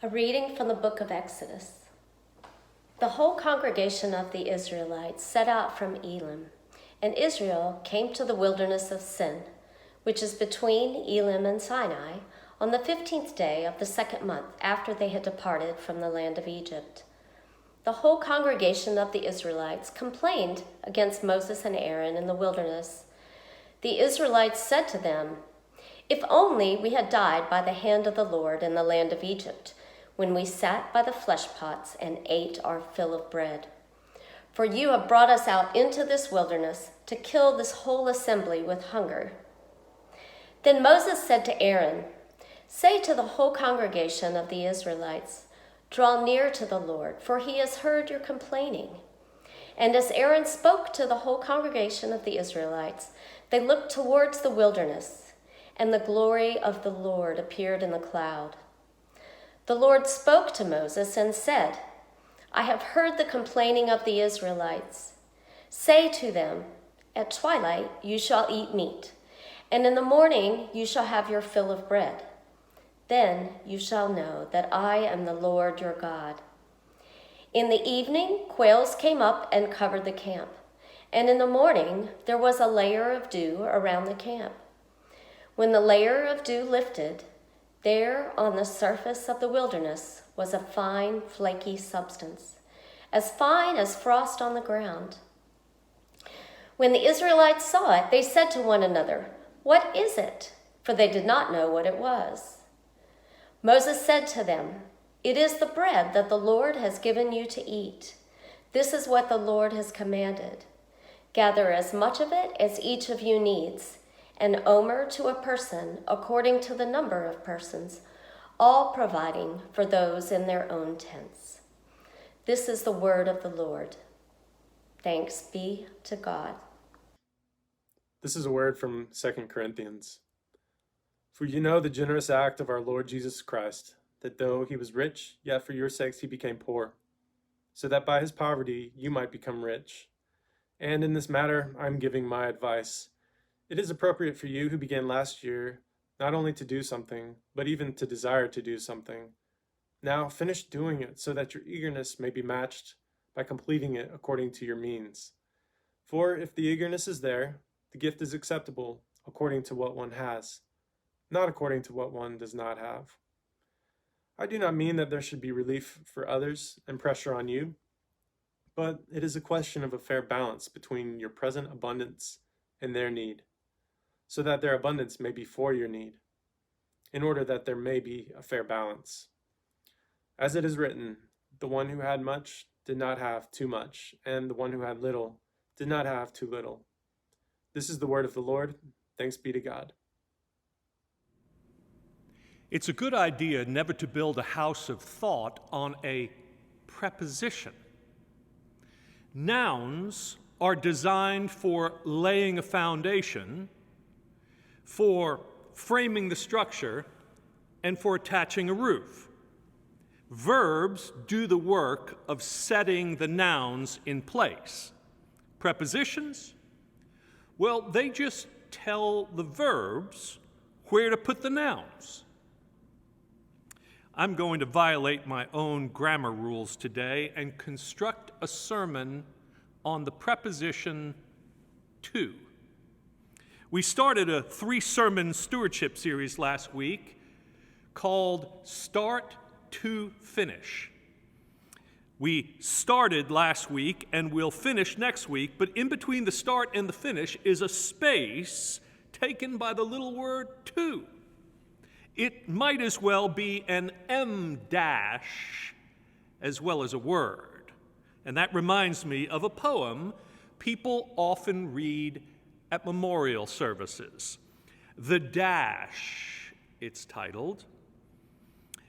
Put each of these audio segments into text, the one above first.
A reading from the book of Exodus. The whole congregation of the Israelites set out from Elim, and Israel came to the wilderness of Sin, which is between Elim and Sinai, on the 15th day of the second month after they had departed from the land of Egypt. The whole congregation of the Israelites complained against Moses and Aaron in the wilderness. The Israelites said to them, "If only we had died by the hand of the Lord in the land of Egypt, when we sat by the flesh pots and ate our fill of bread. For you have brought us out into this wilderness to kill this whole assembly with hunger." Then Moses said to Aaron, "Say to the whole congregation of the Israelites, 'Draw near to the Lord, for he has heard your complaining.'" And as Aaron spoke to the whole congregation of the Israelites, they looked towards the wilderness, and the glory of the Lord appeared in the cloud. The Lord spoke to Moses and said, "I have heard the complaining of the Israelites. Say to them, 'At twilight you shall eat meat, and in the morning you shall have your fill of bread. Then you shall know that I am the Lord your God.'" In the evening, quails came up and covered the camp, and in the morning there was a layer of dew around the camp. When the layer of dew lifted, there on the surface of the wilderness was a fine, flaky substance, as fine as frost on the ground. When the Israelites saw it, they said to one another, "What is it?" For they did not know what it was. Moses said to them, "It is the bread that the Lord has given you to eat. This is what the Lord has commanded. Gather as much of it as each of you needs, an omer to a person according to the number of persons, all providing for those in their own tents." This is the word of the Lord. Thanks be to God. This is a word from 2 Corinthians. "For you know the generous act of our Lord Jesus Christ, that though he was rich, yet for your sakes he became poor, so that by his poverty you might become rich. And in this matter I am giving my advice. It is appropriate for you who began last year not only to do something, but even to desire to do something. Now finish doing it so that your eagerness may be matched by completing it according to your means. For if the eagerness is there, the gift is acceptable according to what one has, not according to what one does not have. I do not mean that there should be relief for others and pressure on you, but it is a question of a fair balance between your present abundance and their need, so that their abundance may be for your need, in order that there may be a fair balance. As it is written, the one who had much did not have too much, and the one who had little did not have too little. This is the word of the Lord. Thanks be to God. It's a good idea never to build a house of thought on a preposition. Nouns are designed for laying a foundation, for framing the structure, and for attaching a roof. Verbs do the work of setting the nouns in place. Prepositions, well, they just tell the verbs where to put the nouns. I'm going to violate my own grammar rules today and construct a sermon on the preposition to. We started a 3-sermon stewardship series last week called Start to Finish. We started last week and we'll finish next week, but in between the start and the finish is a space taken by the little word to. It might as well be an M dash as well as a word. And that reminds me of a poem people often read at memorial services. The Dash, it's titled,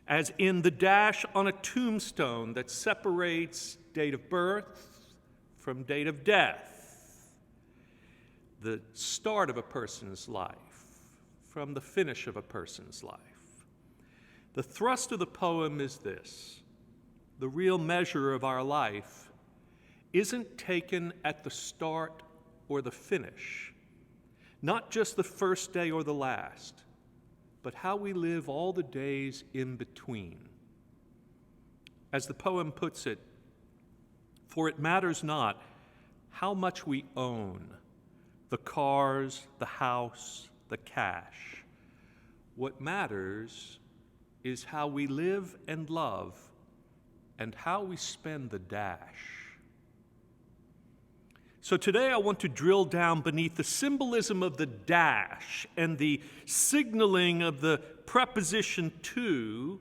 as in the dash on a tombstone that separates date of birth from date of death, the start of a person's life from the finish of a person's life. The thrust of the poem is this: the real measure of our life isn't taken at the start or the finish, not just the first day or the last, but how we live all the days in between. As the poem puts it, for it matters not how much we own, the cars, the house, the cash. What matters is how we live and love and how we spend the dash. So today I want to drill down beneath the symbolism of the dash and the signaling of the preposition to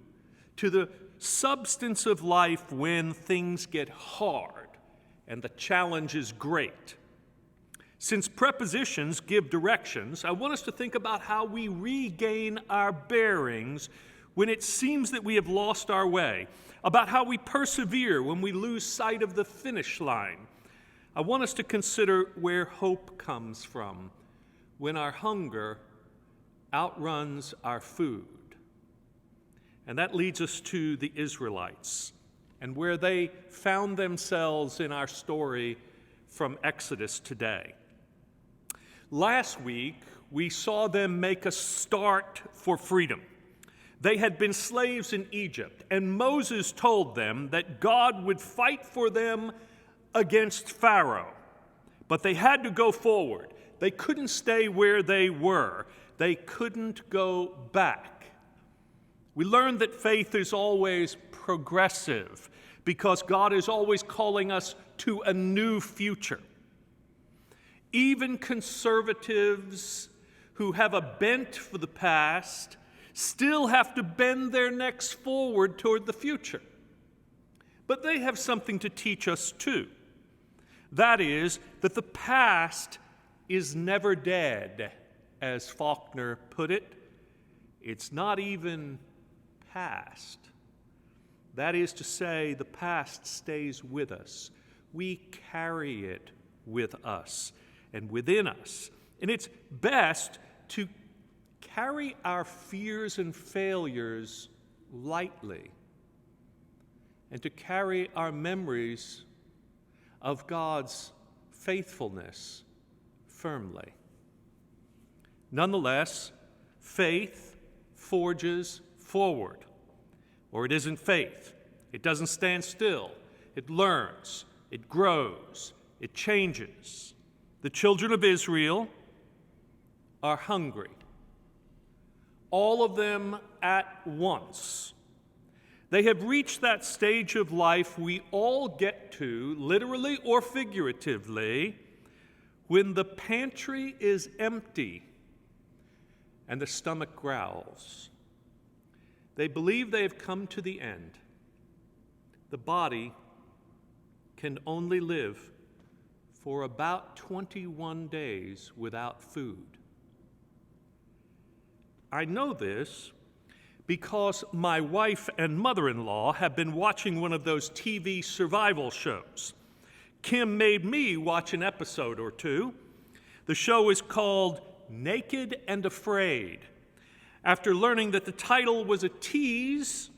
the substance of life when things get hard and the challenge is great. Since prepositions give directions, I want us to think about how we regain our bearings when it seems that we have lost our way, about how we persevere when we lose sight of the finish line. I want us to consider where hope comes from when our hunger outruns our food. And that leads us to the Israelites and where they found themselves in our story from Exodus today. Last week, we saw them make a start for freedom. They had been slaves in Egypt, and Moses told them that God would fight for them against Pharaoh. But they had to go forward. They couldn't stay where they were. They couldn't go back. We learned that faith is always progressive because God is always calling us to a new future. Even conservatives who have a bent for the past still have to bend their necks forward toward the future. But they have something to teach us too. That is, that the past is never dead, as Faulkner put it. It's not even past. That is to say, the past stays with us. We carry it with us and within us. And it's best to carry our fears and failures lightly and to carry our memories of God's faithfulness firmly. Nonetheless, faith forges forward. Or it isn't faith. It doesn't stand still. It learns. It grows. It changes. The children of Israel are hungry. All of them at once. They have reached that stage of life we all get to, literally or figuratively, when the pantry is empty and the stomach growls. They believe they have come to the end. The body can only live for about 21 days without food. I know this because my wife and mother-in-law have been watching one of those TV survival shows. Kim made me watch an episode or two. The show is called Naked and Afraid. After learning that the title was a tease,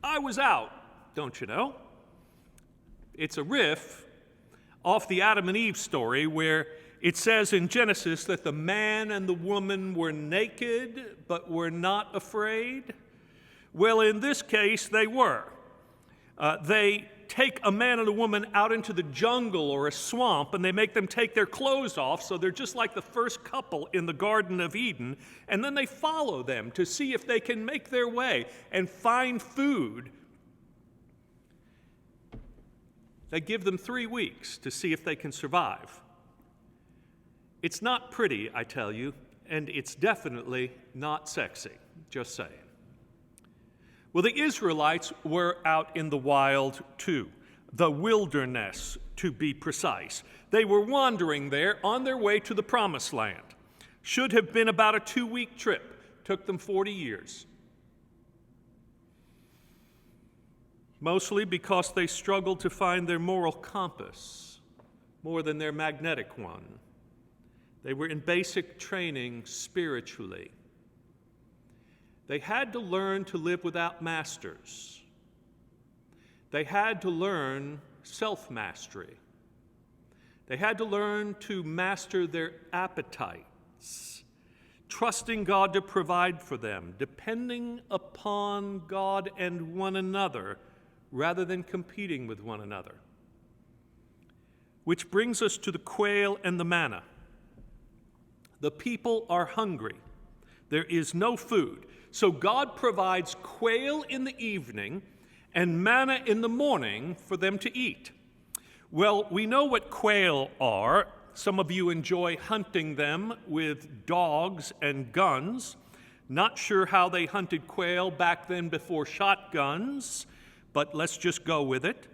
I was out, don't you know? It's a riff off the Adam and Eve story where it says in Genesis that the man and the woman were naked but were not afraid. Well, in this case, they were. They take a man and a woman out into the jungle or a swamp, and they make them take their clothes off, so they're just like the first couple in the Garden of Eden, and then they follow them to see if they can make their way and find food. They give them 3 weeks to see if they can survive. It's not pretty, I tell you, and it's definitely not sexy, just saying. Well, the Israelites were out in the wild too, the wilderness to be precise. They were wandering there on their way to the Promised Land. Should have been about a 2-week trip. Took them 40 years. Mostly because they struggled to find their moral compass more than their magnetic one. They were in basic training spiritually. They had to learn to live without masters. They had to learn self-mastery. They had to learn to master their appetites, trusting God to provide for them, depending upon God and one another rather than competing with one another. Which brings us to the quail and the manna. The people are hungry. There is no food. So God provides quail in the evening and manna in the morning for them to eat. Well, we know what quail are. Some of you enjoy hunting them with dogs and guns. Not sure how they hunted quail back then before shotguns, but let's just go with it.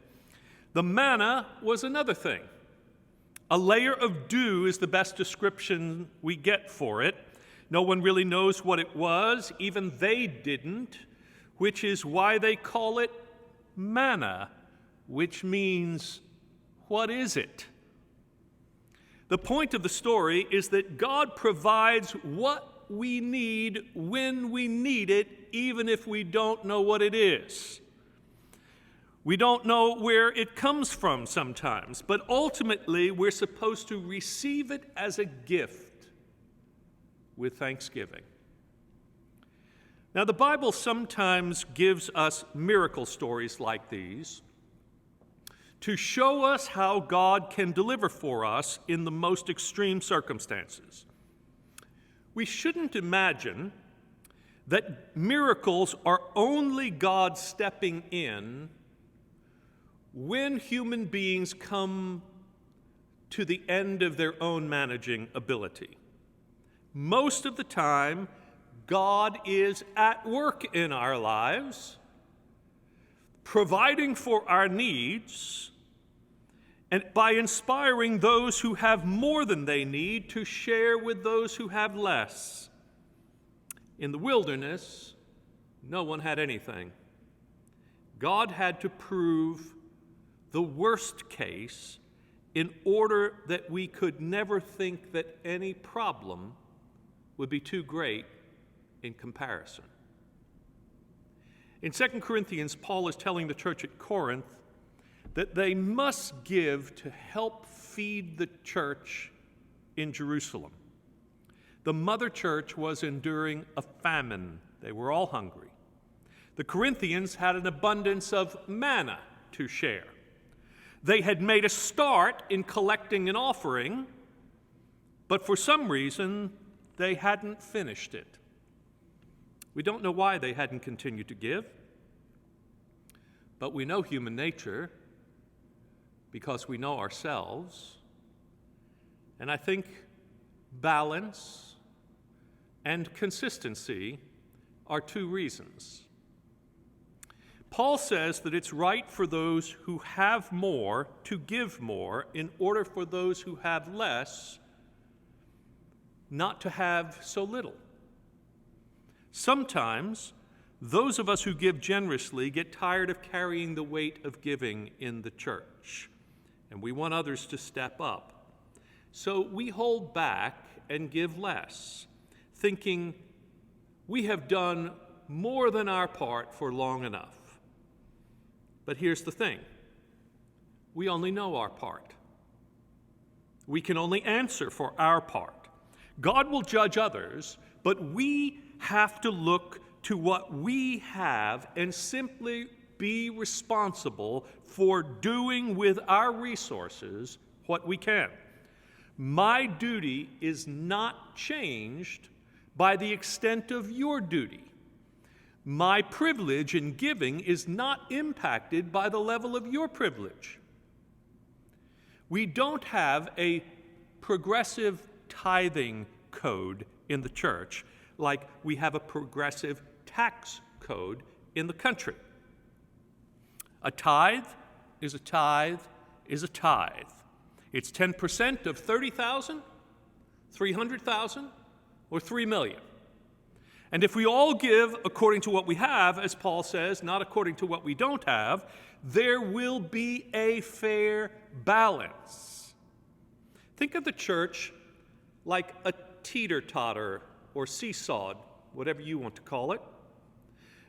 The manna was another thing. A layer of dew is the best description we get for it. No one really knows what it was, even they didn't, which is why they call it manna, which means, what is it? The point of the story is that God provides what we need when we need it, even if we don't know what it is. We don't know where it comes from sometimes, but ultimately we're supposed to receive it as a gift with thanksgiving. Now, the Bible sometimes gives us miracle stories like these to show us how God can deliver for us in the most extreme circumstances. We shouldn't imagine that miracles are only God stepping in when human beings come to the end of their own managing ability. Most of the time, God is at work in our lives, providing for our needs, and by inspiring those who have more than they need to share with those who have less. In the wilderness, no one had anything. God had to prove the worst case in order that we could never think that any problem would be too great in comparison. In 2 Corinthians, Paul is telling the church at Corinth that they must give to help feed the church in Jerusalem. The mother church was enduring a famine. They were all hungry. The Corinthians had an abundance of manna to share. They had made a start in collecting an offering, but for some reason, they hadn't finished it. We don't know why they hadn't continued to give, but we know human nature because we know ourselves. And I think balance and consistency are two reasons. Paul says that it's right for those who have more to give more in order for those who have less not to have so little. Sometimes those of us who give generously get tired of carrying the weight of giving in the church, and we want others to step up. So we hold back and give less, thinking we have done more than our part for long enough. But here's the thing. We only know our part. We can only answer for our part. God will judge others, but we have to look to what we have and simply be responsible for doing with our resources what we can. My duty is not changed by the extent of your duty. My privilege in giving is not impacted by the level of your privilege. We don't have a progressive tithing code in the church like we have a progressive tax code in the country. A tithe is a tithe is a tithe. It's 10% of 30,000, 300,000, or 3 million. And if we all give according to what we have, as Paul says, not according to what we don't have, there will be a fair balance. Think of the church like a teeter-totter or seesaw, whatever you want to call it.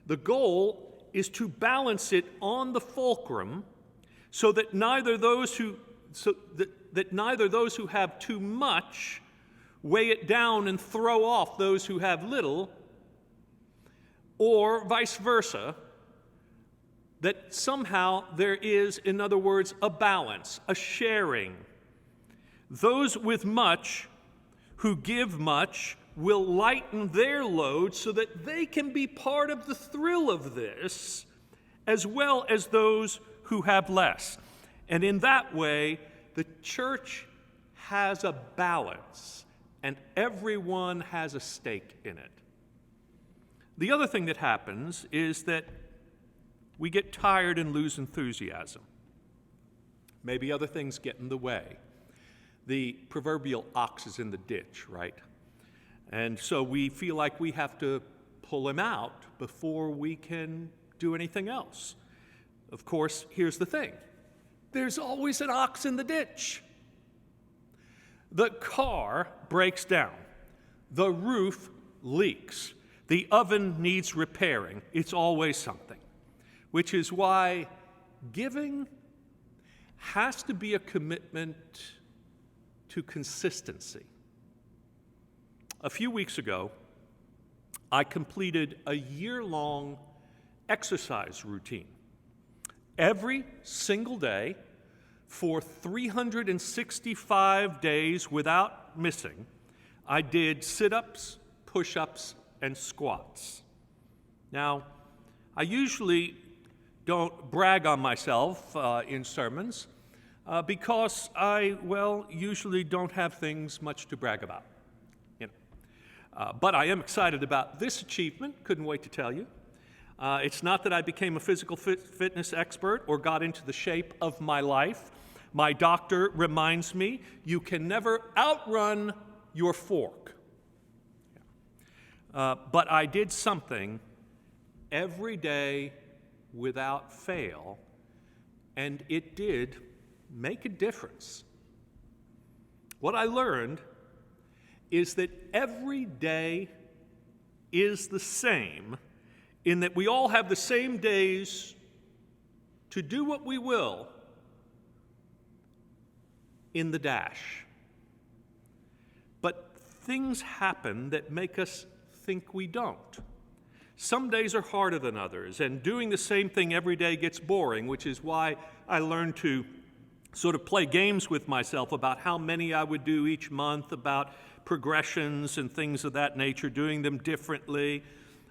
The goal is to balance it on the fulcrum so that neither those who have too much weigh it down and throw off those who have little, or vice versa, that somehow there is, in other words, a balance, a sharing. Those with much who give much will lighten their load so that they can be part of the thrill of this, as well as those who have less. And in that way, the church has a balance, and everyone has a stake in it. The other thing that happens is that we get tired and lose enthusiasm. Maybe other things get in the way. The proverbial ox is in the ditch, right? And so we feel like we have to pull him out before we can do anything else. Of course, here's the thing. There's always an ox in the ditch. The car breaks down. The roof leaks. The oven needs repairing. It's always something. Which is why giving has to be a commitment to consistency. A few weeks ago, I completed a year-long exercise routine. Every single day, for 365 days without missing, I did sit-ups, push-ups, and squats. Now, I usually don't brag on myself in sermons because I, usually don't have things much to brag about. But I am excited about this achievement. Couldn't wait to tell you. It's not that I became a physical fitness expert or got into the shape of my life. My doctor reminds me, you can never outrun your fork. But I did something every day without fail, and it did make a difference. What I learned is that every day is the same in that we all have the same days to do what we will in the dash. But things happen that make us think we don't. Some days are harder than others, and doing the same thing every day gets boring, which is why I learned to sort of play games with myself about how many I would do each month, about progressions and things of that nature, doing them differently,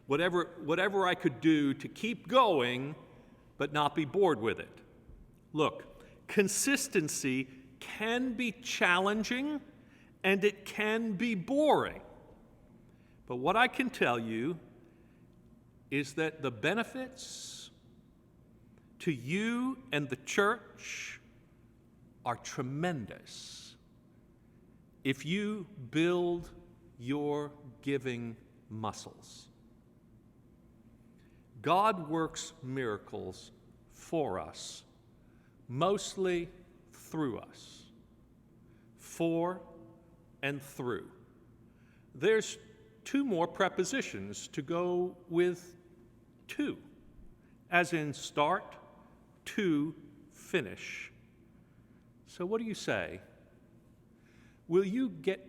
whatever I could do to keep going but not be bored with it. Look, consistency can be challenging and it can be boring. But what I can tell you is that the benefits to you and the church are tremendous if you build your giving muscles. God works miracles for us, mostly through us, for and through. There's two more prepositions to go with to, as in start, to, finish. So what do you say? Will you get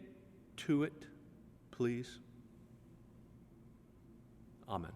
to it, please? Amen.